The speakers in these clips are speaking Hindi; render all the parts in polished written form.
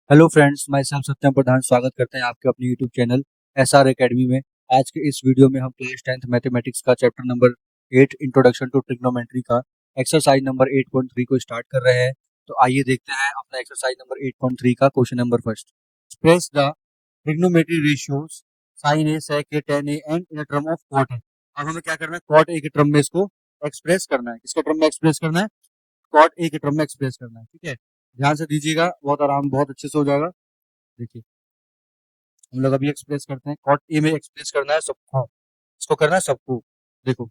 हेलो फ्रेंड्स, मैं सेल्फ सत्यम प्रधान स्वागत करते हैं आपके अपने यूट्यूब चैनल एसआर एकेडमी में। आज के इस वीडियो में हम क्लास 10th मैथमेटिक्स का chapter number 8 introduction to trigonometry का एक्सरसाइज नंबर 8.3 को स्टार्ट कर रहे हैं। तो आइए देखते हैं अपना एक्सरसाइज नंबर 8.3 का question number first. Express the trigonometry ratios sine A, sec A, tan A and in term of cot A. अब हमें क्या करना है, कॉट ए के टर्म में इसको एक्सप्रेस करना है। किसके टर्म में एक्सप्रेस करना है? कॉट ए के टर्म में एक्सप्रेस करना है। ठीक है, ध्यान से दीजिएगा, बहुत आराम, बहुत अच्छे से हो जाएगा। देखिए, हम लोग अभी एक्सप्रेस करते हैं। कॉट ए में एक्सप्रेस करना है सबको, इसको करना है सबको। देखो,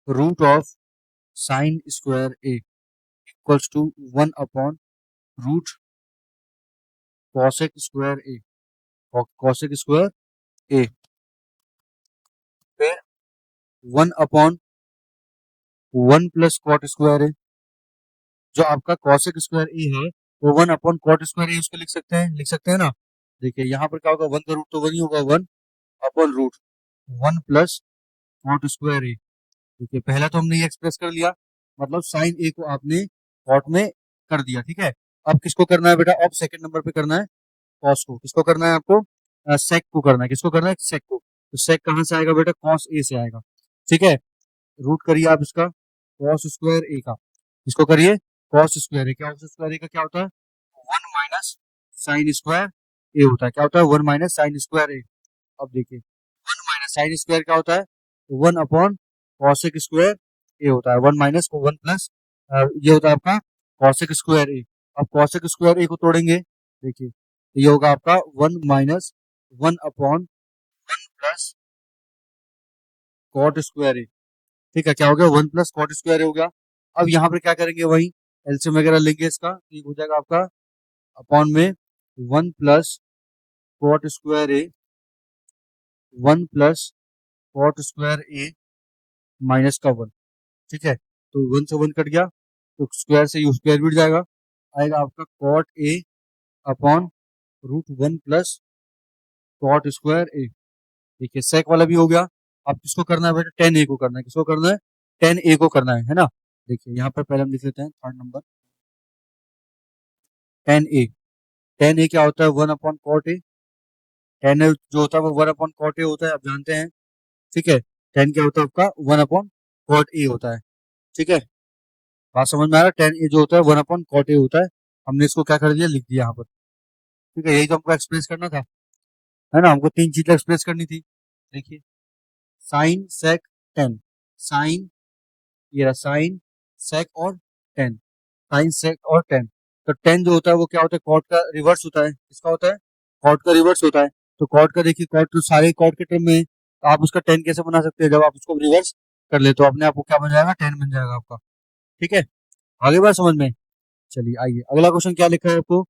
root of sine square A equals to 1 upon root cosec square A, cosec square A, फिर 1 upon 1 plus cot square A. जो आपका कॉसेक स्क्वायर ए है वो 1 अपॉन कॉट स्क्वायर ए, उसको लिख सकते हैं ना। देखिए यहाँ पर क्या होगा, 1 का रूट तो 1 ही होगा, 1 upon root 1 plus cot square A. देखिए, पहला तो हमने ये एक्सप्रेस कर लिया, मतलब साइन ए को आपने कॉट में कर दिया। ठीक है, अब किसको करना है बेटा? अब सेकंड नंबर पे करना है कॉस को। किसको करना है आपको? सेक को करना है। किसको करना है? सेक को। तो सेक कहाँ से आएगा बेटा? कॉस ए से आएगा। ठीक है, रूट करिए आप इसका कॉस स्क्वायर ए का। इसको करिए कॉस स्क्वायर ए। क्या कॉस स्क्वायर ए का क्या होता है? 1 माइनस साइन स्क्वायर ए होता है। क्या होता है? 1 माइनस साइन स्क्वायर ए। अब देखिए, 1 माइनस साइन स्क्वायर क्या होता है? 1 अपॉन कॉसेक स्क्वायर ए होता है। 1 माइनस को 1 प्लस ये होता है आपका कॉसेक स्क्वायर ए। अब कॉसेक स्क्वायर ए को तोड़ेंगे, देखिए ये होगा आपका 1 minus 1 upon 1 plus cot square A. ठीक है, क्या हो गया? 1 प्लस कॉट स्क्वायर ए हो गया। अब यहाँ पर क्या करेंगे, वही एलसीएम वगैरह लेंगे इसका, ठीक हो जाएगा आपका अपॉन में 1 plus cot square A, 1 plus cot square A minus का 1। ठीक है, तो 1 से 1 कट गया, तो स्क्वायर से यू स्क्वायर भी उठ जाएगा। आएगा आपका cot A upon root 1 plus cot square A. देखिए, सेक वाला भी हो गया। अब किसको करना है बेटा? टेन ए को करना है। किसको करना है? टेन ए को करना है ना। देखिए यहाँ पर पहले हम लिख लेते हैं थर्ड नंबर, टेन ए। टेन ए क्या होता है? 1 अपॉन कॉट ए। टेन ए जो होता है वो 1 अपॉन कॉट ए होता है, आप जानते हैं। ठीक है, टेन क्या होता है आपका? 1 अपॉन कॉट ए होता है। ठीक है, बात समझ में आ रहा है? टेन ए जो होता है 1 अपॉन कॉट ए होता है। हमने इसको क्या कर दिया, लिख दिया यहाँ पर। ठीक है, यही तो हमको एक्सप्रेस करना था, है ना। हमको तीन चीजें एक्सप्रेस करनी थी। देखिए, साइन सेक टेन। साइन, ये रहा साइन सेक और टेन। साइन सेक और टेन। तो टेन जो होता है वो क्या होता है? कॉट का रिवर्स होता है। किसका होता है? कॉट का रिवर्स होता है। तो कॉट का देखिए, कॉट तो सारे कॉट के टर्म में है, तो आप उसका टेन कैसे बना सकते हैं? जब आप उसको रिवर्स कर ले तो अपने आप को क्या बन जाएगा? टेन बन जाएगा आपका। ठीक है, आगे बात समझ में। चलिए आइए, अगला क्वेश्चन क्या लिखा है आपको?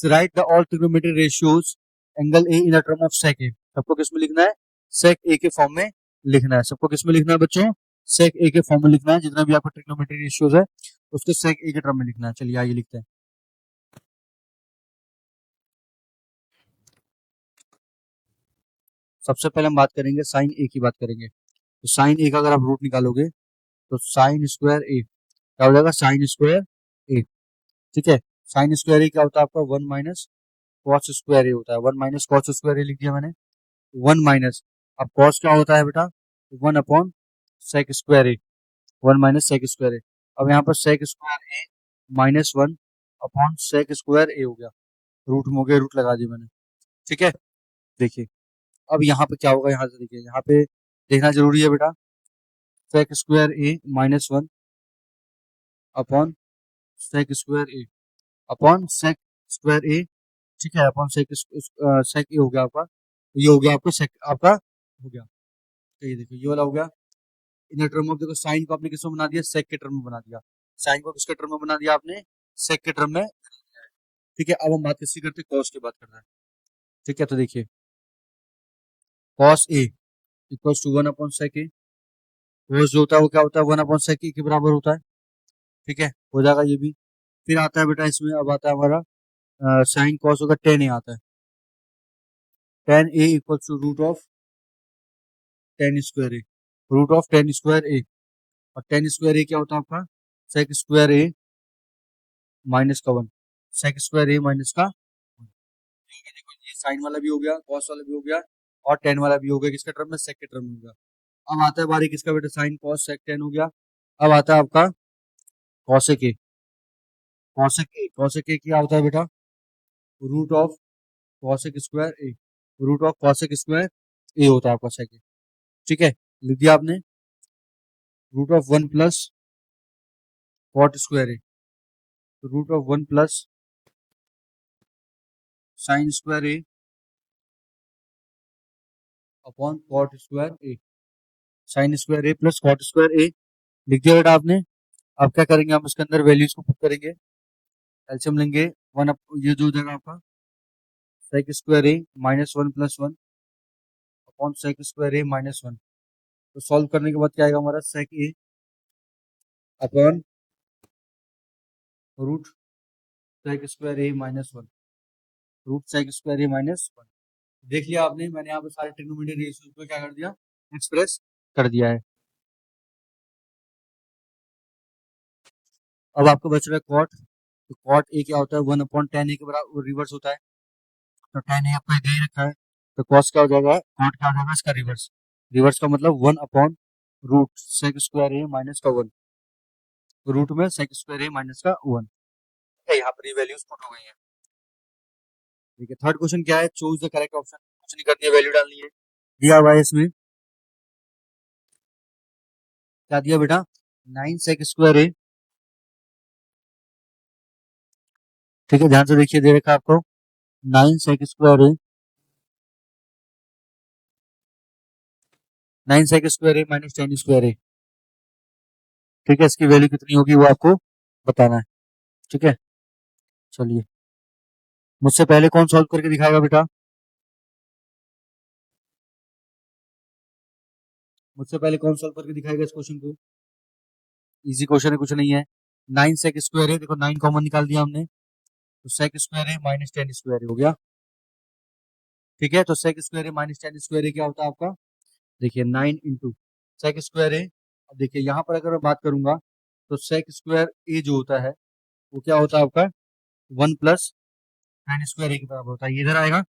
Write the all trigonometry ratios angle A in the term of sec A. सबको किस में लिखना है? सेक ए के फॉर्म में लिखना है। सबको किस में लिखना है बच्चों? सेक ए के फॉर्म में लिखना है। जितना भी आपका ट्रिग्नोमेट्री रेशियोज है उसको सेक ए के टर्म में लिखना है। चलिए आइए लिखते हैं। सबसे पहले हम बात करेंगे साइन ए की बात करेंगे। तो साइन ए का अगर आप रूट निकालोगे तो साइन स्क्वायर ए क्या हो जाएगा? Sign square A. ठीक है, साइन स्क्वायर ए क्या होता है आपका? 1 माइनस कॉस स्क्वायर ए होता है। 1 माइनस कॉस स्क्वायर ए लिख दिया मैंने। 1 माइनस, अब कॉस क्या होता है बेटा? 1 upon sec square A. 1 minus sec square ए। अब यहाँ पर सेक square A minus 1 upon sec square ए हो गया। रूट में हो गया, रूट लगा दिया मैंने। ठीक है, देखिए अब यहाँ पे क्या होगा? यहाँ से देखिए, यहाँ पे देखना जरूरी है बेटा। सेक square A minus 1 upon sec square A, upon sec square A. ठीक है, अपॉन सेक सेक ए हो गया आपका। ये हो गया आपका सेक, आपका हो गया। तो ये देखो, ये वाला हो गया। इन टर्म ऑफ, देखो साइन को आपने किसमें बना दिया? सेक के टर्म में बना दिया। साइन को किसके टर्म में बना दिया आपने? सेक के टर्म में। ठीक है, अब हम बात किसकी करते हैं? कॉस की बात कर रहे हैं। ठीक है, तो देखिए cos A equals to 1 upon sec A. Cos जो होता है वो क्या होता है? 1 अपॉन सेक ए के बराबर होता है। ठीक है, हो जाएगा ये भी। फिर आता है बेटा इसमें, अब आता है हमारा साइन कॉस होगा, टेन ए आता है। Tan A equals to root of tan square A. Root of tan square A, और टेन स्क्वायर ए क्या होता है आपका? सेक स्क्वायर ए माइनस का 1। सेक स्क्वायर ए माइनस का देखो ये साइन वाला भी हो गया, कॉस वाला भी हो गया और टेन वाला भी हो गया, किसके टर्म में, सेक के टर्म में हो गया। अब आता है बारी किसका बेटा, साइन कॉस सेक टेन हो गया। अब आता है आपका कॉसेक ए। कॉसेक ए क्या होता है बेटा, root of cosec square A, root of cosec square A होता है आपका सेक ए। ठीक है, लिख दिया आपने, root of one plus cot square A, तो root of one plus sine square A upon cot square A, sine square A plus cot square A लिख दिया बेटा आपने। अब क्या करेंगे, हम इसके अंदर वैल्यूज को पुट करेंगे, एलसीएम लेंगे, वन ये जो हो जाएगा आपका sec square A minus one plus one upon sec square A minus one. तो सॉल्व करने के बाद क्या आएगा हमारा, sec A upon root sec square A minus one, root sec square A minus one. देख लिया आपने, मैंने यहाँ पे सारे ट्रिग्नोमेट्री रेशियोज को क्या कर दिया, एक्सप्रेस कर दिया है। अब आपको बच रहा है कॉट, तो कॉट ए क्या होता है, वन अपॉन टेन ए के बराबर रिवर्स होता है, तो टेन ए आपका दे ही रखा है, तो कॉस क्या हो जाएगा, कॉट क्या हो जाएगा इसका रिवर्स, रिवर्स का मतलब one upon root sec square A minus का वन, रूट में सेक स्क्वायर ए माइनस का वन। यहाँ पर ये वैल्यूज पुट हो गई है। ठीक है, थर्ड क्वेश्चन क्या है, चूज द करेक्ट ऑप्शन, कुछ नहीं करनी है, वैल्यू डालनी है। दिया हुआ है इसमें, क्या दिया बेटा, नाइन सेक स्क्वायर ए, ठीक है ध्यान से देखिए, दे रखा है आपको nine sec square A, nine sec square A minus tan square A. ठीक है, इसकी वैल्यू कितनी होगी वो आपको बताना है। ठीक है, चलिए, मुझसे पहले कौन सॉल्व करके दिखाएगा बेटा, मुझसे पहले कौन सॉल्व करके दिखाएगा इस क्वेश्चन को, इजी क्वेश्चन है, कुछ नहीं है। नाइन सेक स्क्वायर है, देखो नाइन कॉमन निकाल दिया हमने, तो सेक स्क्वायर है माइनस टेन स्क्वायर हो गया। ठीक है, तो सेक स्क्वायर है माइनस टेन स्क्वायर क्या होता है आपका, देखिए नाइन इंटू सेक स्क्वायर है। अब देखिए यहाँ पर अगर मैं बात करूंगा तो सेक स्क्वायर ए जो होता है वो क्या होता है आपका, वन प्लस टेन स्क्वायर ए के बराबर होता है, ये इधर आएगा।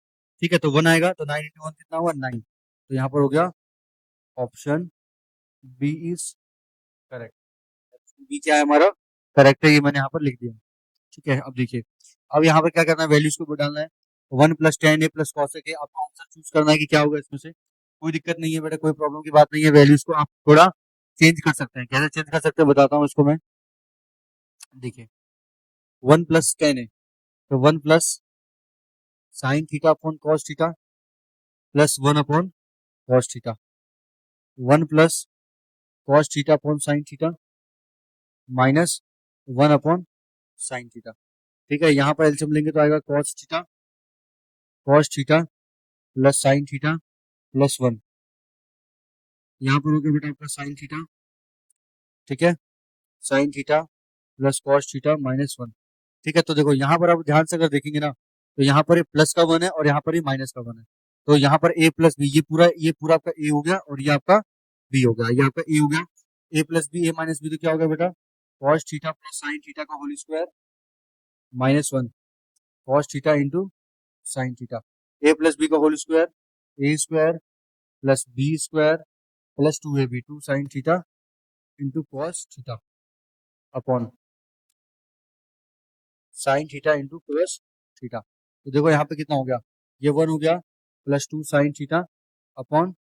ठीक है, तो वन आएगा, तो नाइन इंटू वन कितना हुआ, नाइन, तो यहाँ पर हो गया option B is correct. B क्या है हमारा, करेक्ट है, ये मैंने यहाँ पर लिख दिया। ठीक है, अब देखिए, अब यहाँ पर क्या करना है, वैल्यूज को डालना है, वन प्लस टेन ए प्लस कॉस ए, आपको आंसर चूज करना है कि क्या होगा इसमें से। कोई दिक्कत नहीं है बेटा, कोई प्रॉब्लम की बात नहीं है, वैल्यूज को आप थोड़ा चेंज कर सकते हैं, कैसे चेंज कर सकते हैं बताता हूँ इसको मैं। देखिए वन प्लस टेन ए, तो one plus sine theta upon cos theta plus one upon cos theta, one plus cos theta upon sine theta minus one upon sine theta. ठीक है, यहाँ पर एलसीएम लेंगे तो आएगा cos theta plus sine theta plus one, यहाँ पर हो गया बेटा आपका साइन थीटा। ठीक है, sign theta plus cos theta minus one. ठीक है, तो देखो यहाँ पर आप ध्यान से अगर देखेंगे ना, तो यहाँ पर ये प्लस का वन है और यहाँ पर ये माइनस का वन है, तो यहाँ पर ए प्लस बी, ये पूरा आपका ए हो गया और ये आपका बी हो गया, ये आपका ए हो गया, A plus B A minus B, तो क्या हो गया बेटा, cos theta plus sine theta का whole square minus one, cos theta into sine theta, A plus B का whole square A square plus B square plus two A B, two sine theta into cos theta upon sine theta into cos theta. तो देखो यहाँ पे कितना हो गया, ये वन हो गया plus two sine theta upon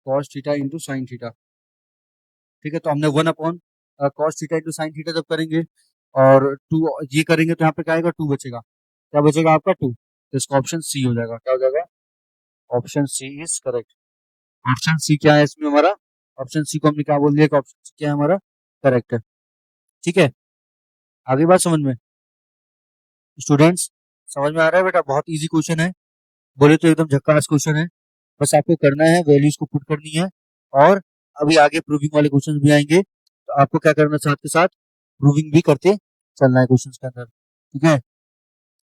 cos theta into sine theta. ठीक है, तो हमने one upon cos theta into sine theta जब करेंगे और टू ये करेंगे तो यहाँ पे क्या आएगा, टू बचेगा, क्या बचेगा आपका, टू, तो इसका ऑप्शन सी हो जाएगा, क्या हो जाएगा, option C is correct. Option C क्या है इसमें हमारा, ऑप्शन सी को हमने क्या बोल दिया कि ऑप्शन सी क्या है हमारा, करेक्ट है। ठीक है, आगे बात समझ में, स्टूडेंट्स समझ में आ रहा है बेटा, बहुत इजी क्वेश्चन है, बोले तो एकदम झक्कास क्वेश्चन है, बस आपको करना है, वैल्यूज को पुट करनी है, और अभी आगे प्रूविंग वाले क्वेश्चन भी आएंगे, तो आपको क्या करना, साथ के साथ प्रूविंग भी करते चलना है क्वेश्चन के अंदर। ठीक है,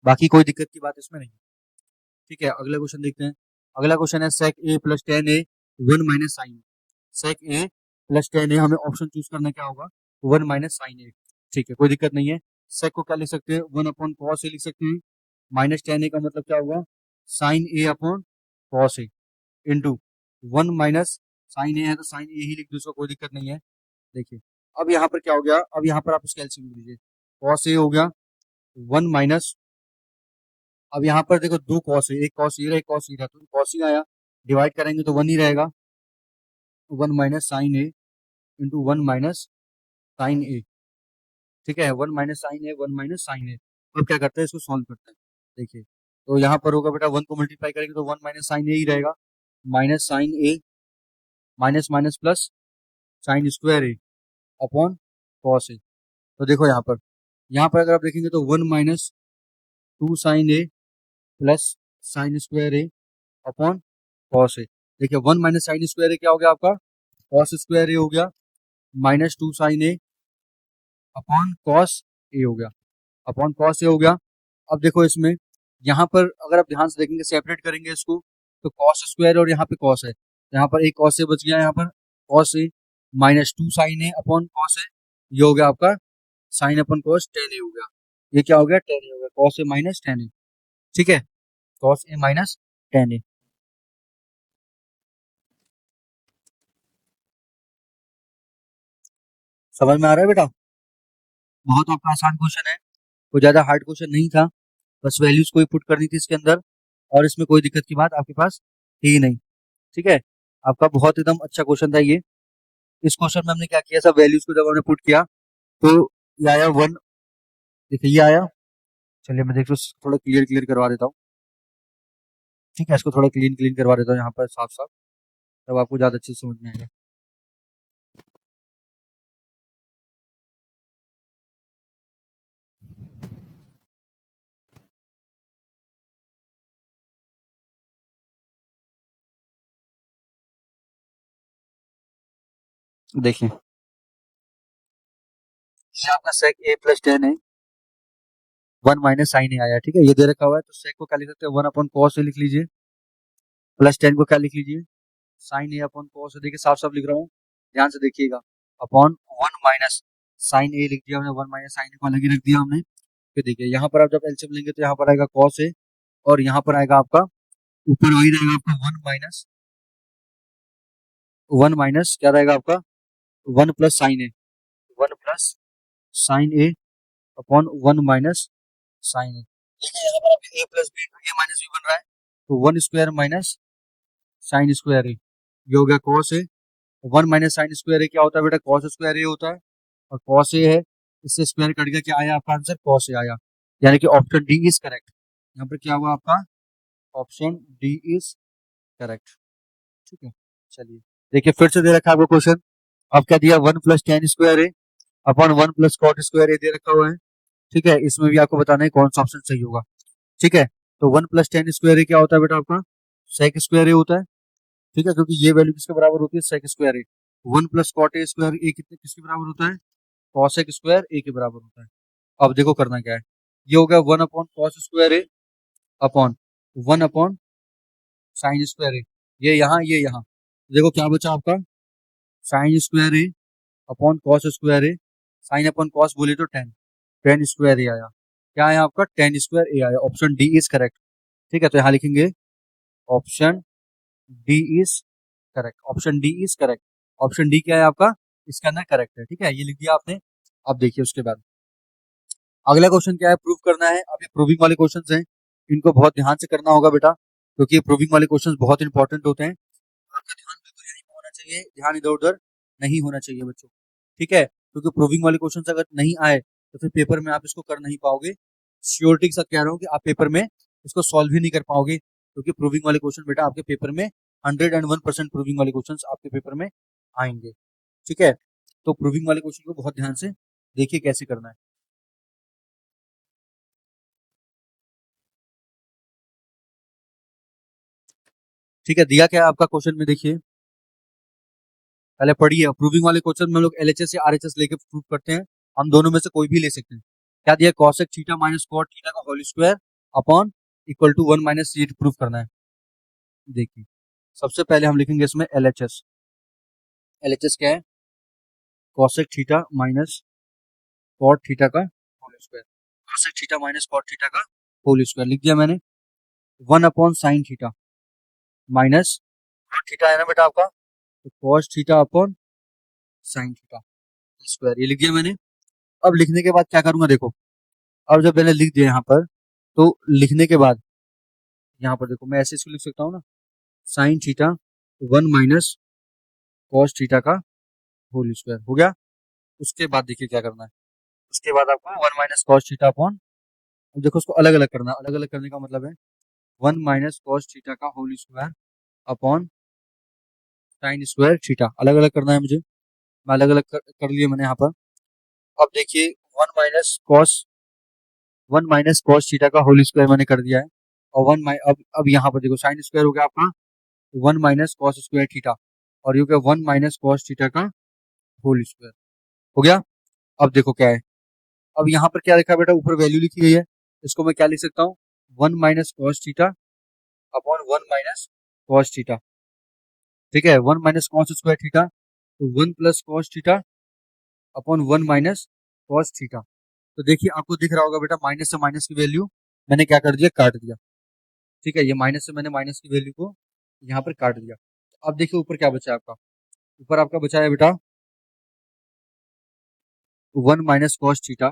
बाकी कोई दिक्कत की बात इसमें नहीं। ठीक है, अगला क्वेश्चन देखते हैं। अगला क्वेश्चन है सेक A plus tan A one minus sign, sec A plus tan ए, हमें ऑप्शन चूज करना क्या होगा, वन माइनस साइन ए। ठीक है, कोई दिक्कत नहीं है, सेक को क्या लिख सकते हैं, 1/cos a लिख सकते हैं। माइनस टेन ए का मतलब क्या होगा, sign A upon cos A into 1 - sign ए है तो साइन ए ही लिख दो, उसका कोई दिक्कत नहीं है। देखिए अब यहाँ पर क्या हो गया, अब यहाँ पर आप इसका एलसीएम लीजिए, कॉस ए हो गया 1 - अब यहाँ पर देखो दो कॉस है, एक कॉस ये रहा, एक कॉस ये रहा, तो कॉस ही आया, डिवाइड करेंगे तो 1 ही रहेगा, 1 - साइन ए इंटू 1 - साइन ए। ठीक है, 1 - साइन ए, 1 - साइन ए। अब क्या करते हैं, इसको सॉल्व करते हैं। देखिए तो यहाँ पर होगा बेटा 1 को मल्टीप्लाई करेंगे तो 1 - साइन ए ही रहेगा, minus sine A minus minus plus sine square A upon cos A. तो देखो यहाँ पर अगर आप देखेंगे तो 1 - 2 sign A plus sine square A upon cos ए। देखिए 1 - साइन स्क्वायर ए क्या हो गया आपका, कॉस स्क्वायर ए हो गया, -2 साइन ए अपॉन कॉस ए हो गया, अपॉन कॉस ए हो गया। अब देखो इसमें यहाँ पर अगर आप ध्यान से देखेंगे, सेपरेट करेंगे इसको, तो कॉस स्क्वायर और यहाँ पे कॉस है, यहाँ पर एक कॉस ए बच गया, यहाँ पर cos A -2 sign A upon cos ए, ये हो गया आपका साइन अपॉन कॉस टेन ए हो गया, ये क्या हो गया, टेन ए हो गया, कॉस ए माइनस टेन ए। ठीक है, कॉस ए माइनस टेन ए। समझ में आ रहा है बेटा, बहुत आपका आसान क्वेश्चन है, कोई ज्यादा हार्ड क्वेश्चन नहीं था, बस वैल्यूज कोई पुट करनी थी इसके अंदर, और इसमें कोई दिक्कत की बात आपके पास थी ही नहीं। ठीक है, आपका बहुत एकदम अच्छा क्वेश्चन था ये। इस क्वेश्चन में हमने क्या किया, सब वैल्यूज को जब हमने पुट किया तो ये आया 1, देखिए ये आया। चलिए मैं देखो थोड़ा क्लियर क्लियर करवा देता हूँ। ठीक है, इसको थोड़ा क्लीन क्लीन करवा देता हूँ यहाँ पर साफ साफ, तब आपको ज्यादा अच्छे से समझ में आएगा। देखिए ये आपका सेक ए प्लस टेन है, 1 - साइन ए आया। ठीक है, ये दे रखा हुआ है, तो सेक को क्या लिख सकते हैं, 1/cos ए लिख लीजिए, प्लस टेन को क्या लिख लीजिए, साइन ए अपॉन कॉस ए। देखिए साफ साफ लिख रहा हूँ, ध्यान से देखिएगा, अपॉन 1 - साइन ए लिख दिया हमने, 1 - साइन ए को अलग ही रख दिया हमने। फिर देखिए यहाँ पर आप जब एलसीएम लेंगे तो यहाँ पर आएगा कॉस ए, और यहाँ पर आएगा आपका, ऊपर वही रहेगा आपका 1 - क्या रहेगा आपका, 1 + साइन ए, 1 + साइन ए अपॉन 1 - साइन ए। ठीक है, यहाँ पर अभी ए plus B A minus B बन रहा है, तो 1 square minus sine square A, ये हो गया कॉस ए। 1 - साइन स्क्वायर ए क्या होता है बेटा, कॉस स्क्वायर ए होता है, और कॉस ए है, इससे स्क्वायर कट गया, क्या आया आपका आंसर, कॉस ए आया, यानी कि ऑप्शन डी इज करेक्ट। यहाँ पर क्या हुआ आपका, ऑप्शन डी इज करेक्ट। ठीक है, चलिए देखिए फिर से दे रखा है आपको क्वेश्चन, अब क्या दिया, 1 + tan² अपॉन 1 + cot² दे रखा हुआ है। ठीक है, इसमें भी आपको बताना है कौन सा ऑप्शन सही होगा। ठीक है, तो 1 + tan² क्या होता है बेटा आपका, सेक स्क्वायर ए होता है। ठीक है, क्योंकि ये वैल्यू किसके बराबर होती है, सेक स्क्वायर ए। 1 + cot² ए कितने किसके बराबर होता है, कॉसेक स्क्वायर ए के बराबर होता है। अब देखो करना क्या है, ये हो गया 1/cos² ए अपॉन 1/sin² ए, ये यहाँ, देखो क्या बचा आपका, sin² ए अपॉन cos² ए, साइन अपॉन कॉस बोले तो टेन स्क्वायर ए आया, क्या आया आपका, टेन स्क्वायर ए आया, ऑप्शन डी इज करेक्ट। ठीक है, तो यहाँ लिखेंगे option D is correct, option D is correct, option D क्या है आपका, इसके अंदर करेक्ट है। ठीक है, ये लिख दिया आपने। अब देखिए उसके बाद अगला क्वेश्चन क्या है, प्रूव करना है। अब ये प्रूविंग वाले क्वेश्चन हैं, इनको बहुत ध्यान से करना होगा बेटा, क्योंकि प्रूविंग वाले क्वेश्चन बहुत इंपॉर्टेंट होते हैं। आपका ध्यान बिल्कुल यहीं पे होना चाहिए, ध्यान इधर उधर नहीं होना चाहिए बच्चों। ठीक है, क्योंकि प्रूविंग वाले क्वेश्चन अगर नहीं आए तो फिर पेपर में आप इसको कर नहीं पाओगे, श्योरिटी के साथ कह रहा हूँ कि आप पेपर में इसको सॉल्व ही नहीं कर पाओगे, क्योंकि प्रूविंग वाले क्वेश्चन बेटा आपके पेपर में 101% प्रूविंग वाले क्वेश्चन आपके पेपर में आएंगे। ठीक है, तो प्रूविंग वाले क्वेश्चन को बहुत ध्यान से देखिए कैसे करना है। ठीक है, दिया क्या है आपका क्वेश्चन में, देखिए पहले पढ़िए। प्रूविंग वाले क्वेश्चन में हम लोग एलएचएस या आरएचएस लेके प्रूव करते हैं, हम दोनों में से कोई भी ले सकते हैं। क्या दिया, cosec theta minus cot theta का whole square upon equal to 1 - ये प्रूव करना है। देखिए सबसे पहले हम लिखेंगे इसमें एलएचएस, एलएचएस क्या है, cosec theta minus cot theta का square, cosec theta minus cot theta का होल स्क्वायर लिख दिया मैंने। 1/sin theta minus cot theta है ना बेटा आपका, तो cos theta upon sin theta square, ये लिख दिया मैंने। अब लिखने के बाद क्या करूंगा देखो, अब जब मैंने लिख दिया यहाँ पर, तो लिखने के बाद यहाँ पर देखो मैं ऐसे इसको लिख सकता हूँ ना, साइन थीटा 1 - cos थीटा का होल स्क्वायर हो गया। उसके बाद देखिए क्या करना है, उसके बाद आपको 1 - cos थीटा अपॉन, अब देखो उसको अलग अलग करना है, अलग अलग करने का मतलब है 1 - cos थीटा का whole square upon sine square theta, अलग अलग करना है मुझे, मैं अलग अलग कर लिया मैंने यहाँ पर। अब देखिए 1 - cos थीटा का होल स्क्वायर मैंने कर दिया है, और अब यहाँ पर देखो साइन स्क्वायर हो गया आपका 1 - cos स्क्वायर थीटा, और ये हो गया 1 - cos थीटा का होल स्क्वायर हो गया। अब देखो क्या है, अब यहाँ पर क्या लिखा है बेटा, ऊपर वैल्यू लिखी गई है, इसको मैं क्या लिख सकता हूँ, 1 - cos theta upon 1 - cos theta, ठीक है, 1 - cos स्क्वायर थीटा, तो 1 + cos theta upon 1 - cos theta. तो देखिए आपको दिख रहा होगा बेटा, माइनस से माइनस की वैल्यू मैंने क्या कर दिया, काट दिया, ठीक है, ये माइनस से मैंने माइनस की वैल्यू को यहाँ पर काट दिया। तो अब देखिए ऊपर क्या बचा है आपका, ऊपर आपका बचा है बेटा 1 - cos थीटा,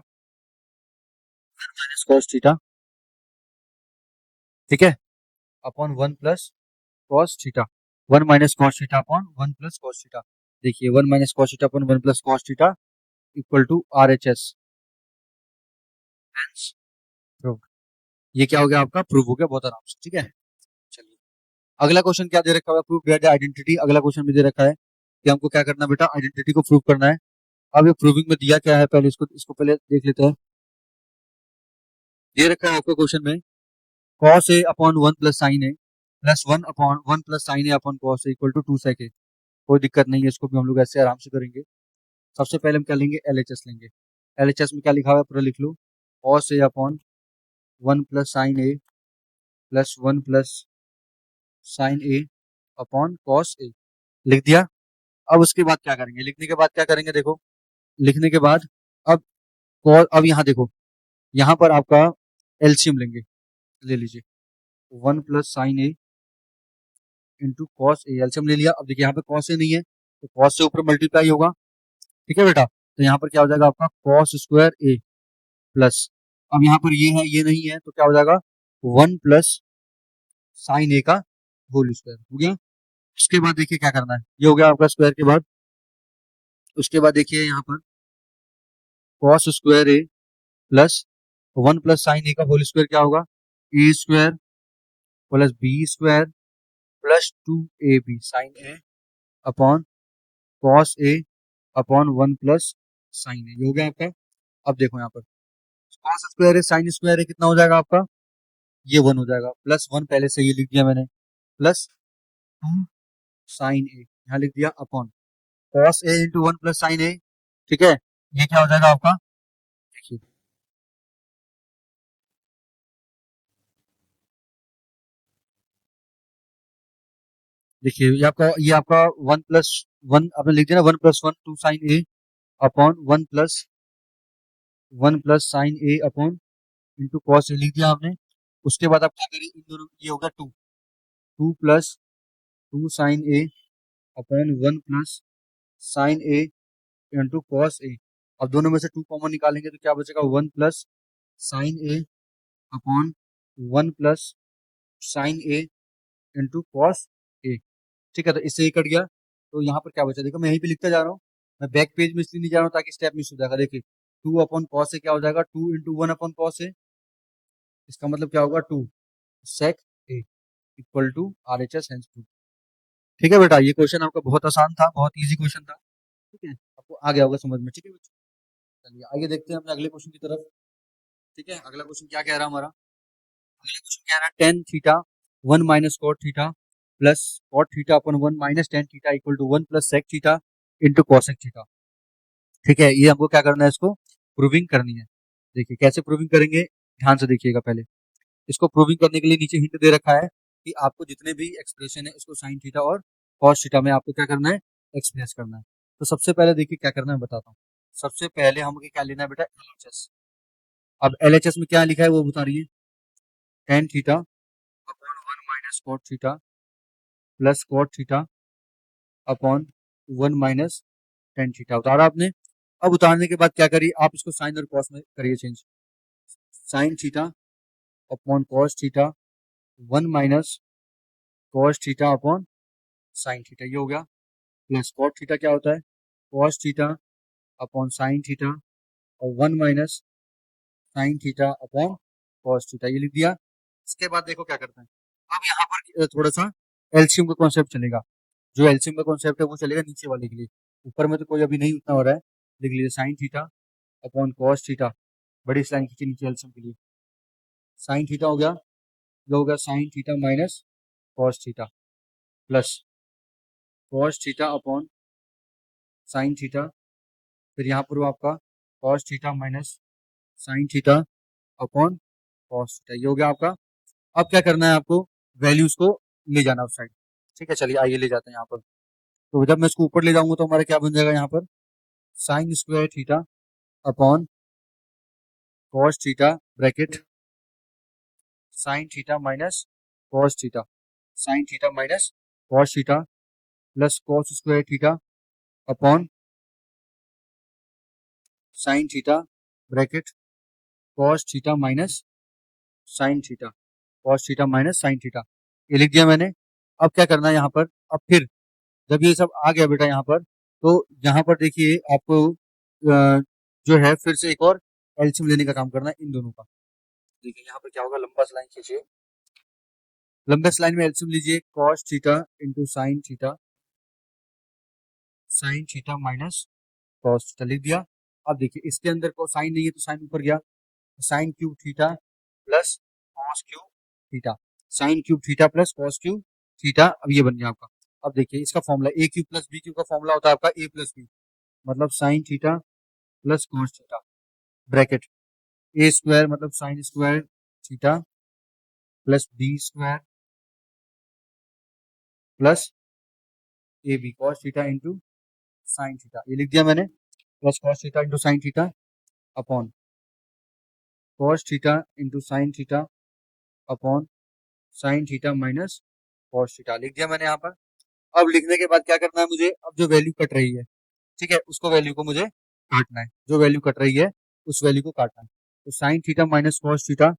cos थीटा, ठीक है, upon 1 + cos theta, 1 - cos theta upon 1 + cos theta. देखिए 1 - cos theta upon 1 + cos theta equal to RHS, hence proved. ये क्या हो गया आपका, प्रूव हो गया बहुत आराम से, ठीक है। चलिए अगला क्वेश्चन क्या दे रखा है, प्रूव दैट द आइडेंटिटी, अगला क्वेश्चन भी दे रखा है कि हमको क्या करना है बेटा, आइडेंटिटी को प्रूव करना है। अब ये प्रूविंग में दिया क्या है, पहले इसको इसको पहले देख लेते हैं। दे रखा है आपको क्वेश्चन में cos a upon 1 + sin a plus 1 upon 1 + sin a upon cos a equal to 2 sec a। कोई दिक्कत नहीं है, इसको भी हम लोग ऐसे आराम से करेंगे। सबसे पहले हम क्या लेंगे, LHS लेंगे। LHS में क्या लिखा हुआ है पूरा लिख लो, cos a upon 1 + sin a plus 1 + sin a upon cos a लिख दिया। अब उसके बाद क्या करेंगे, लिखने के बाद क्या करेंगे देखो, लिखने के बाद अब अब यहाँ देखो, यहाँ पर आपका एलसीएम लेंगे, ले लीजिए 1 + sin a into cos a, LCM ले लिया। अब देखिए यहाँ पे cos a नहीं है, तो cos से ऊपर मल्टीप्लाई होगा, ठीक है बेटा, तो यहाँ पर क्या हो जाएगा आपका cos स्क्वायर a प्लस, अब यहाँ पर ये नहीं है, तो क्या हो जाएगा 1 + sin a का होल स्क्वायर हो गया। उसके बाद देखिए क्या करना है, ये हो गया आपका स्क्वायर के बाद। उसके बाद देखिए यहाँ पर cos square a plus 1 + sin a का होल स्क्वायर क्या होगा, a square plus b square plus 2ab sin a upon cos a upon 1 + sin a, ये हो गया आपका। अब देखो यहाँ पर cos स्क्वायर है sin स्क्वायर है, कितना हो जाएगा आपका, ये 1 हो जाएगा, प्लस 1 पहले से ये लिख दिया मैंने, प्लस 2 sin a यहाँ लिख दिया upon cos a into 1 + sin a, ठीक है, ये क्या हो जाएगा आपका, देखिए देखिए ये आपका 1 + 1 आपने लिख दिया ना, 1 + 1 2 sin a upon 1 + sin a upon into cos a लिख दिया आपने। उसके बाद आप क्या करिए, इन दोनों ये होगा 2 + 2 sin a upon 1 + sin a into cos a। अब दोनों में से 2 कॉमन निकालेंगे तो क्या बचेगा, 1 + sin a upon 1 + sin a into cos a, ठीक है, तो इससे ये कट गया। तो यहाँ पर क्या बचा, देखो मैं यहीं पे लिखता जा रहा हूँ, मैं बैक पेज में इसलिए नहीं जा रहा हूँ ताकि स्टेप मिस हो जाएगा। देखिए 2 अपॉन cos a क्या हो जाएगा, 2 इंटू 1 अपॉन cos a, इसका मतलब क्या होगा 2 sec a equal to RHS hence proof. ठीक है बेटा, ये क्वेश्चन आपका बहुत आसान था, बहुत इजी क्वेश्चन था, ठीक है, आपको आ गया होगा समझ में, ठीक है बच्चों। चलिए आगे देखते हैं अपने अगले क्वेश्चन की तरफ। ठीक है, अगला क्वेश्चन क्या कह रहा है हमारा, अगला क्वेश्चन कह रहा है tan theta 1 - cot theta plus cot theta upon 1 - tan theta equal to 1 + sec theta into cosec theta. ठीक है, ये हमको क्या करना है, इसको प्रूविंग करनी है। देखिए कैसे प्रूविंग करेंगे, ध्यान से देखिएगा। पहले इसको प्रूविंग करने के लिए नीचे हिंट दे रखा है कि आपको जितने भी एक्सप्रेशन है उसको साइन थीटा और cos थीटा में आपको क्या करना है, एक्सप्रेस करना है। तो सबसे पहले देखिए क्या करना है बताता हूँ। सबसे पहले हमको क्या लेना है बेटा, LHS। अब LHS में क्या लिखा है वो बता रही है, tan theta upon 1 minus cot theta plus cot theta upon 1 minus tan theta उतारा आपने। अब उतारने के बाद क्या करिए आप इसको साइन और कॉस में करिए change, sine theta upon cos theta 1 minus cos theta upon sine theta, ये हो गया। प्लस कॉट थीटा क्या होता है, cos theta upon sine theta और 1 minus sine theta upon cos theta, ये लिख दिया। इसके बाद देखो क्या करते हैं, अब यहाँ पर थोड़ा सा एलसीएम का कॉन्सेप्ट चलेगा। जो एलसीएम का कॉन्सेप्ट है वो चलेगा नीचे वाले के लिए, ऊपर में तो कोई अभी नहीं उतना हो रहा है। लिख लीजिए sine theta upon cos theta, बड़ी इस लाइन खींचे नीचे एलसीएम के लिए, साइन थीटा हो गया, ये हो गया sine theta minus cos theta plus cos theta upon sine theta, फिर यहाँ पर आपका cos theta minus sine theta upon cos theta, ये हो गया आपका। अब क्या करना है आपको, वैल्यूज को ले जाना उस साइड। ठीक है, चलिए आइए ले जाते हैं यहाँ पर। तो जब मैं इसको ऊपर ले जाऊंगा तो हमारा क्या बन जाएगा यहाँ पर, sign square theta upon cos theta bracket sine theta minus cos theta, sine theta minus cos theta plus cos square theta upon sine theta bracket cos theta minus sine theta, cos theta minus sign theta, ये लिख दिया मैंने। अब क्या करना है यहाँ पर, अब फिर जब ये सब आ गया बेटा यहाँ पर, तो यहाँ पर देखिए आपको जो है फिर से एक और एलसीएम लेने का काम करना है इन दोनों का। देखिए यहाँ पर क्या होगा, लंबा सा लाइन खींचिए, लंबे सी लाइन में एलसीएम लीजिए, cos theta into sine theta, sine theta minus cos theta लिख दिया। अब देखिए इसके अंदर को साइन नहीं है तो साइन ऊपर गया, sine cube theta plus cos cube theta, sine cube theta plus cos cube theta, अब ये बन गया आपका। अब देखिए इसका formula A cube plus B cube का फॉर्मूला होता है आपका ए प्लस बी, मतलब sine theta plus cos theta bracket A square मतलब sine square theta plus B square plus A B cos theta into sine theta, ये लिख दिया मैंने, plus cos theta into sine theta upon cos theta into sine theta upon sine theta minus cos theta, लिख दिया मैंने यहाँ पर। अब लिखने के बाद क्या करना है मुझे, अब जो वैल्यू कट रही है, ठीक है, उसको वैल्यू को मुझे काटना है, जो वैल्यू कट रही है उस वैल्यू को काटना है। तो sine theta minus cos theta